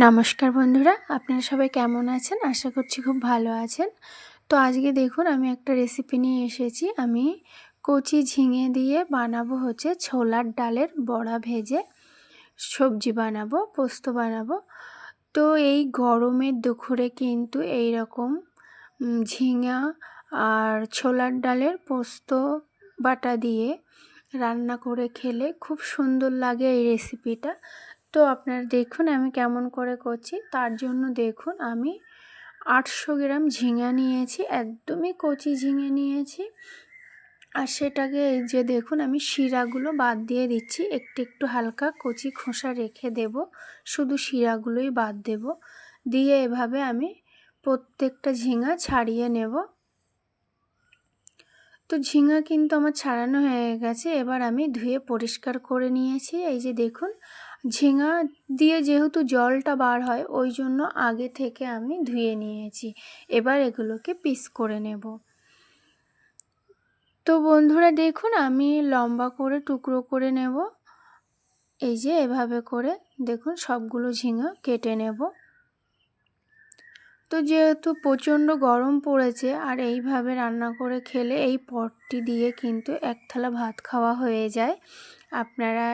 নমস্কার বন্ধুরা, আপনারা সবাই কেমন আছেন? আশা করছি খুব ভালো আছেন। তো আজকে দেখুন আমি একটা রেসিপি নিয়ে এসেছি। আমি কচি ঝিঙে দিয়ে বানাবো হচ্ছে ছোলার ডালের বড়া ভেজে সবজি বানাবো, পোস্ত বানাবো। তো এই গরমের দুপুরে কিন্তু এই রকম ঝিঙা আর ছোলার ডালের পোস্ত বাটা দিয়ে রান্না করে খেলে খুব সুন্দর লাগে এই রেসিপিটা। তো আপনারা দেখুন আমি কেমন করে করছি। তার জন্য দেখুন আমি 800 গ্রাম ঝিঙা নিয়েছি, একদমই কচি ঝিঙে নিয়েছি। আর সেটাকে এই যে দেখুন আমি শিরাগুলো বাদ দিয়ে দিচ্ছি, একটু একটু হালকা কচি খোসা রেখে দেব, শুধু শিরাগুলোই বাদ দেব। দিয়ে এভাবে আমি প্রত্যেকটা ঝিঙা ছাড়িয়ে নেব। তো ঝিঙা কিন্তু আমার ছাড়ানো হয়ে গেছে, এবার আমি ধুয়ে পরিষ্কার করে নিয়েছি। এই যে দেখুন ঝিঙা দিয়ে যেহেতু জলটা বার হয় ওই জন্য আগে থেকে আমি ধুয়ে নিয়েছি। এবার এগুলোকে পিস করে নেব। তো বন্ধুরা দেখুন আমি লম্বা করে টুকরো করে নেব। এই যে এভাবে করে দেখুন সবগুলো ঝিঙা কেটে নেব। তো যেহেতু প্রচণ্ড গরম পড়েছে আর এইভাবে রান্না করে খেলে এই পটটি দিয়ে কিন্তু এক থালা ভাত খাওয়া হয়ে যায়। আপনারা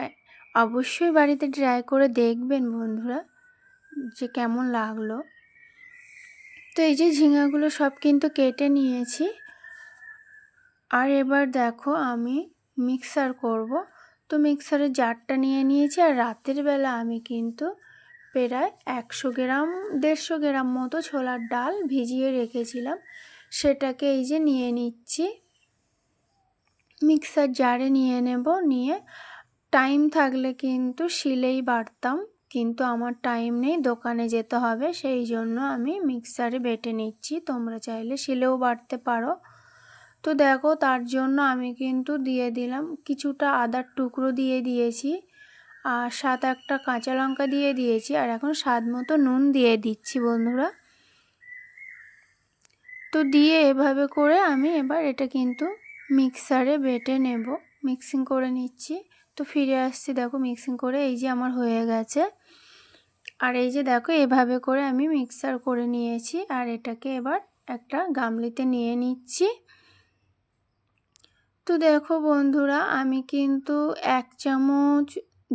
অবশ্যই বাড়িতে ট্রাই করে দেখবেন বন্ধুরা যে কেমন লাগলো। তো এই যে ঝিঙাগুলো সব কিন্তু কেটে নিয়েছি। আর এবার দেখো আমি মিক্সার করব। তো মিক্সারের জারটা নিয়ে নিয়েছি। আর রাতের বেলা আমি কিন্তু প্রায় 100 গ্রাম 150 গ্রাম মতো ছোলার ডাল ভিজিয়ে রেখেছিলাম, সেটাকে এই যে নিয়ে নিচ্ছি, মিক্সার জারে নিয়ে নেব। নিয়ে টাইম থাকলে কিন্তু শিলেই বাটতাম, কিন্তু আমার টাইম নেই, দোকানে যেতে হবে, সেই জন্য আমি মিক্সারে বেটে নিচ্ছি। তোমরা চাইলে শিলেও বাটতে পারো। তো দেখো তার জন্য আমি কিন্তু দিয়ে দিলাম কিছুটা আদার টুকরো দিয়ে দিয়েছি, আর 7-8টা কাঁচা লঙ্কা দিয়ে দিয়েছি, আর এখন স্বাদ মতো নুন দিয়ে দিচ্ছি বন্ধুরা। তো দিয়ে এভাবে করে আমি এবার এটা কিন্তু মিক্সারে বেটে নেব, মিক্সিং করে নিচ্ছি। তো ফিরে আসছি, দেখো মিক্সিং করে এই যে আমার হয়ে গেছে। আর এই যে দেখো এভাবে করে আমি মিক্সার করে নিয়েছি। আর এটাকে এবার একটা গামলিতে নিয়ে নিচ্ছি। তো দেখো বন্ধুরা আমি কিন্তু 1 চামচ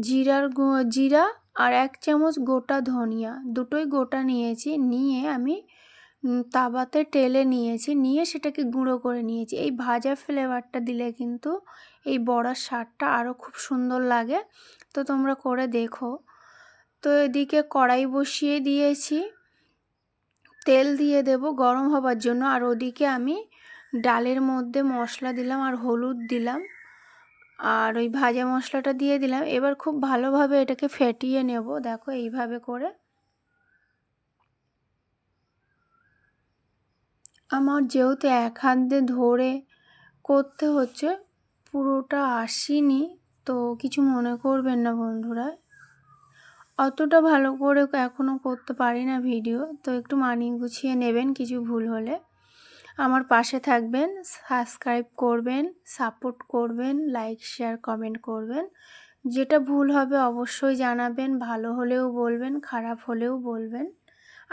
জিরা আর 1 চামচ গোটা ধনিয়া, দুটোই গোটা নিয়েছি। নিয়ে আমি তাওয়াতে টেলে নিয়েছি, নিয়ে সেটাকে গুঁড়ো করে নিয়েছি। এই ভাজা ফ্লেভারটা দিলে কিন্তু এই বড়ার স্বাদটা আরও খুব সুন্দর লাগে। তো তোমরা করে দেখো। তো এদিকে কড়াই বসিয়ে দিয়েছি, তেল দিয়ে দেব গরম হবার জন্য। আর ওদিকে আমি ডালের মধ্যে মশলা দিলাম আর হলুদ দিলাম, আর ওই ভাজা মশলাটা দিয়ে দিলাম। এবার খুব ভালোভাবে এটাকে ফেটিয়ে নেব। দেখো এইভাবে করে আমার যেহেতু এক হাত দিয়ে ধরে করতে হচ্ছে, পুরোটা আসেনি, তো কিছু মনে করবেন না বন্ধুরা। অতটা ভালো করে এখনও করতে পারি না ভিডিও, তো একটু মানিয়ে গুছিয়ে নেবেন কিছু ভুল হলে। আমার পাশে থাকবেন, সাবস্ক্রাইব করবেন, সাপোর্ট করবেন, লাইক শেয়ার কমেন্ট করবেন। যেটা ভুল হবে অবশ্যই জানাবেন, ভালো হলেও বলবেন, খারাপ হলেও বলবেন।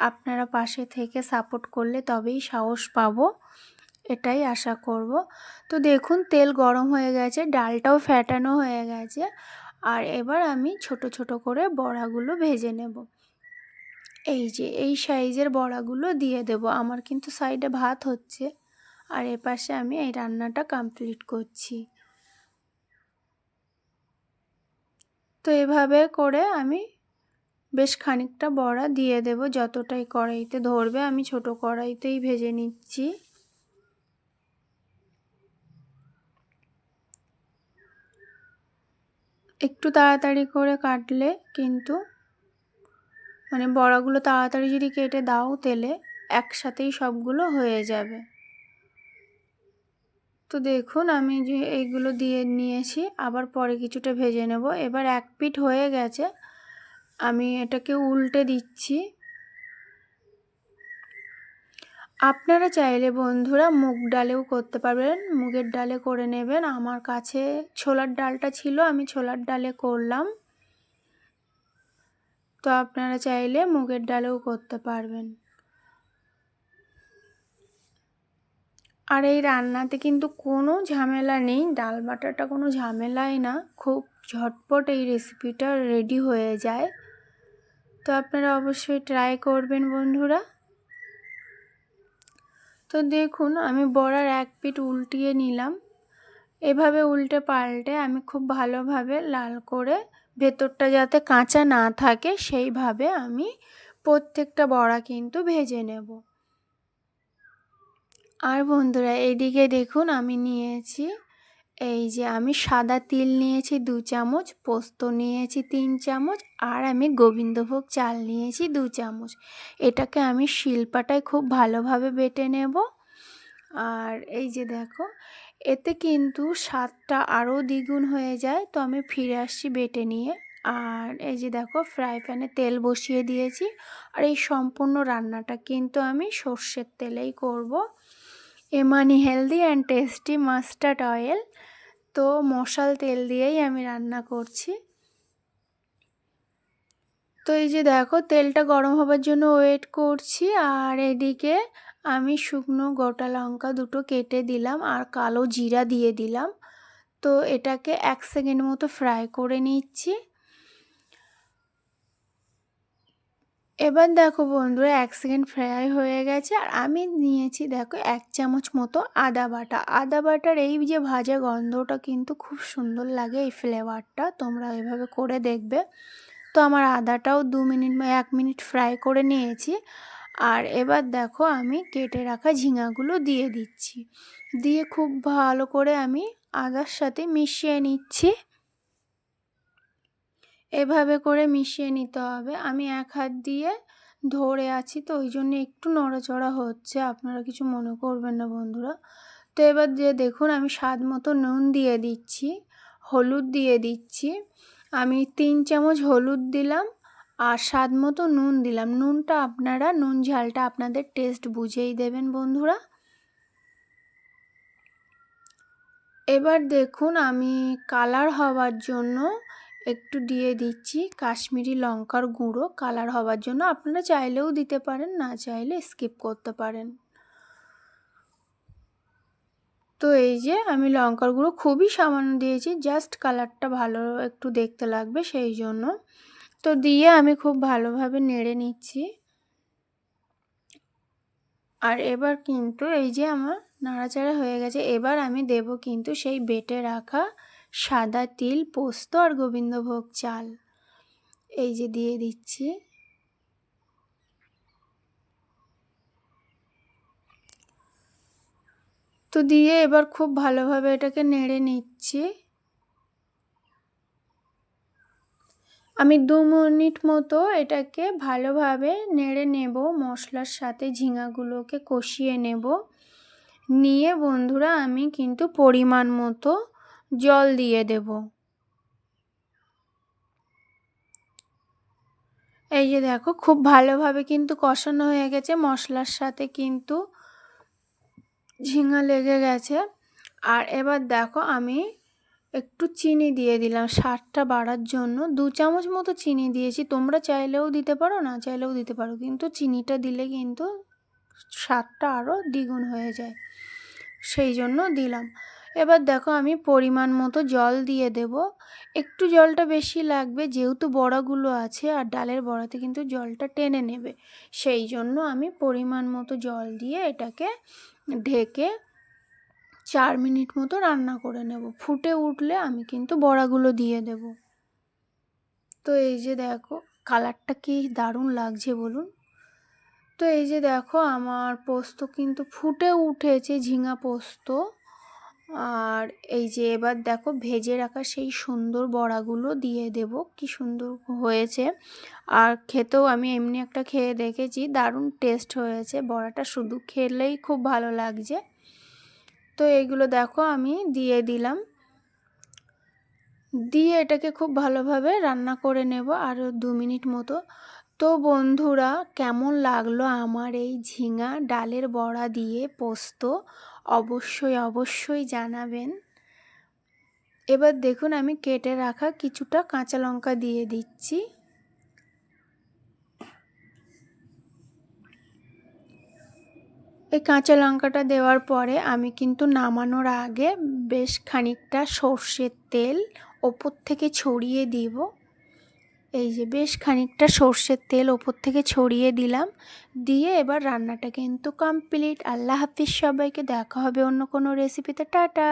আপনারা পাশে থেকে সাপোর্ট করলে তবেই সাহস পাবো, এটাই আশা করব। তো দেখুন তেল গরম হয়ে গেছে, ডালটাও ফ্যাটানো হয়ে গেছে। আর এবার আমি ছোট ছোট করে বড়াগুলো ভেজে নেব। এই যে এই সাইজের বড়াগুলো দিয়ে দেব। আমার কিন্তু সাইডে ভাত হচ্ছে আর এপাশে আমি এই রান্নাটা কমপ্লিট করছি। তো এভাবে করে আমি বেশ খানিকটা বড়া দিয়ে দেব, যতটাই কড়াইতে ধরবে। আমি ছোট কড়াইতেই ভেজে নিচ্ছি। একটু তাড়াতাড়ি করে কাটলে কিন্তু মানে বড়াগুলো তাড়াতাড়ি যদি কেটে দাও তেলে, একসাথেই সবগুলো হয়ে যাবে। তো দেখুন আমি যে এইগুলো দিয়ে নিয়েছি, আবার পরে কিছুটা ভেজে নেব। এবার এক পিঠ হয়ে গেছে, আমি এটাকে উল্টে দিচ্ছি। আপনারা চাইলে বন্ধুরা মুগ ডালেও করতে পারবেন, মুগের ডালে করে নেবেন। আমার কাছে ছোলার ডালটা ছিল, আমি ছোলার ডালে করলাম। তো আপনারা চাইলে মুগের ডালেও করতে পারবেন। আর এই রান্নাতে কিন্তু কোনো ঝামেলা নেই, ডাল বাটাটা কোনো ঝামেলাই না, খুব ঝটপট এই রেসিপিটা রেডি হয়ে যায়। তো আপনারা অবশ্যই ট্রাই করবেন বন্ধুরা। তো দেখুন আমি বড়ার এক পিঠ উল্টিয়ে নিলাম। এভাবে উল্টে পাল্টে আমি খুব ভালোভাবে লাল করে, ভেতরটা যাতে কাঁচা না থাকে সেইভাবে আমি প্রত্যেকটা বড়া কিন্তু ভেজে নেব। আর বন্ধুরা এইদিকে দেখুন আমি নিয়েছি, এই যে আমি সাদা তিল নিয়েছি 2 চামচ, পোস্ত নিয়েছি 3 চামচ, আর আমি গোবিন্দভোগ চাল নিয়েছি 2 চামচ। এটাকে আমি শিলপাটায় খুব ভালোভাবে বেটে নেব। আর এই যে দেখো, এতে কিন্তু স্বাদটা আরও দ্বিগুণ হয়ে যায়। তো আমি ফিরে আসছি বেটে নিয়ে। আর এই যে দেখো ফ্রাই প্যানে তেল বসিয়ে দিয়েছি। আর এই সম্পূর্ণ রান্নাটা কিন্তু আমি সর্ষের তেলেই করব। এমানি healthy and tasty mustard oil, তো মশাল তেল দিয়েই আমি রান্না করছি। তো এই যে দেখো তেলটা গরম হবার জন্য ওয়েট করছি। আর এদিকে আমি শুকনো গোটা লঙ্কা 2টো কেটে দিলাম আর কালো জিরা দিয়ে দিলাম। তো এটাকে 1 সেকেন্ড মতো ফ্রাই করে নিচ্ছি। এবার দেখো বন্ধুরা 1 সেকেন্ড ফ্রাই হয়ে গেছে। আর আমি নিয়েছি দেখো 1 চামচ মতো আদা বাটা। আদা বাটার এই যে ভাজা গন্ধটা কিন্তু খুব সুন্দর লাগে, এই ফ্লেভারটা তোমরা এভাবে করে দেখবে। তো আমার আদাটাও 2 মিনিট বা 1 মিনিট ফ্রাই করে নিয়েছি। আর এবার দেখো আমি কেটে রাখা ঝিঙাগুলো দিয়ে দিচ্ছি, দিয়ে খুব ভালো করে আমি আদার সাথে মিশিয়ে নিচ্ছি। এভাবে করে মিশিয়ে নিতে হবে। আমি এক হাত দিয়ে ধরে আছি, তো ওই জন্য একটু নড়াচড়া হচ্ছে, আপনারা কিছু মনে করবেন না বন্ধুরা। তো এবার যে দেখুন আমি স্বাদ মতো নুন দিয়ে দিচ্ছি, হলুদ দিয়ে দিচ্ছি। আমি 3 চামচ হলুদ দিলাম আর স্বাদ মতো নুন দিলাম। নুনটা আপনারা নুন ঝালটা আপনাদের টেস্ট বুঝেই দেবেন বন্ধুরা। এবার দেখুন আমি কালার হওয়ার জন্য একটু দিয়ে দিচ্ছি কাশ্মীরি লঙ্কার গুঁড়ো, কালার হওয়ার জন্য। আপনারা চাইলেও দিতে পারেন, না চাইলে স্কিপ করতে পারেন। তো এই যে আমি লঙ্কার গুঁড়ো খুবই সামান্য দিয়েছি, জাস্ট কালারটা ভালো একটু দেখতে লাগবে সেই জন্য। তো দিয়ে আমি খুব ভালোভাবে নেড়ে নিচ্ছি। আর এবার কিন্তু এই যে আমার নাড়াচাড়া হয়ে গেছে। এবার আমি দেব কিন্তু সেই বেটে রাখা সাদা তিল, পোস্ত আর গোবিন্দভোগ চাল, এই যে দিয়ে দিচ্ছি। তো দিয়ে এবার খুব ভালোভাবে এটাকে নেড়ে নিচ্ছি। আমি 2 মিনিট মতো এটাকে ভালোভাবে নেড়ে নেব, মশলার সাথে ঝিঙাগুলোকে কষিয়ে নেব। নিয়ে বন্ধুরা আমি কিন্তু পরিমাণ মতো জল দিয়ে দেব। এই যে দেখো খুব ভালোভাবে কিন্তু কষানো হয়ে গেছে, মশলার সাথে কিন্তু ঝিঙা লেগে গেছে। আর এবার দেখো আমি একটু চিনি দিয়ে দিলাম স্বাদটা বাড়ার জন্য। 2 চামচ মতো চিনি দিয়েছি, তোমরা চাইলেও দিতে পারো, না চাইলেও দিতে পারো, কিন্তু চিনিটা দিলে কিন্তু স্বাদটা আরও দ্বিগুণ হয়ে যায়, সেই জন্য দিলাম। এবার দেখো আমি পরিমাণ মতো জল দিয়ে দেব। একটু জলটা বেশি লাগবে যেহেতু বড়াগুলো আছে, আর ডালের বড়াতে কিন্তু জলটা টেনে নেবে, সেই জন্য আমি পরিমাণ মতো জল দিয়ে এটাকে ঢেকে 4 মিনিট মতো রান্না করে নেব। ফুটে উঠলে আমি কিন্তু বড়াগুলো দিয়ে দেব। তো এই যে দেখো কালারটা কি দারুণ লাগছে বলুন। তো এই যে দেখো আমার পোস্ত কিন্তু ফুটে উঠেছে, ঝিঙা পোস্ত। আর এই যে এবার দেখো ভেজে রাখা সেই সুন্দর বড়াগুলো দিয়ে দেব, কি সুন্দর হয়েছে। আর খেতেও আমি এমনি একটা খেয়ে দেখেছি, দারুণ টেস্ট হয়েছে, বড়াটা শুধু খেলেই খুব ভালো লাগছে। তো এইগুলো দেখো আমি দিয়ে দিলাম, দিয়ে এটাকে খুব ভালোভাবে রান্না করে নেব আরও 2 মিনিট মতো। তো বন্ধুরা কেমন লাগলো আমার এই ঝিঙা ডালের বড়া দিয়ে পোস্ত, অবশ্যই অবশ্যই জানাবেন। এবার দেখুন আমি কেটে রাখা কিছুটা কাঁচা লঙ্কা দিয়ে দিচ্ছি। এই কাঁচা লঙ্কাটা দেওয়ার পরে আমি কিন্তু নামানোর আগে বেশ খানিকটা সর্ষের তেল ওপর থেকে ছড়িয়ে দিব। এই যে বেশ খানিকটা সর্ষের তেল ওপর থেকে ছড়িয়ে দিলাম, দিয়ে এবার রান্নাটা কিন্তু কমপ্লিট। আল্লাহ হাফিজ সবাইকে, দেখা হবে অন্য কোনো রেসিপিতে। টাটা।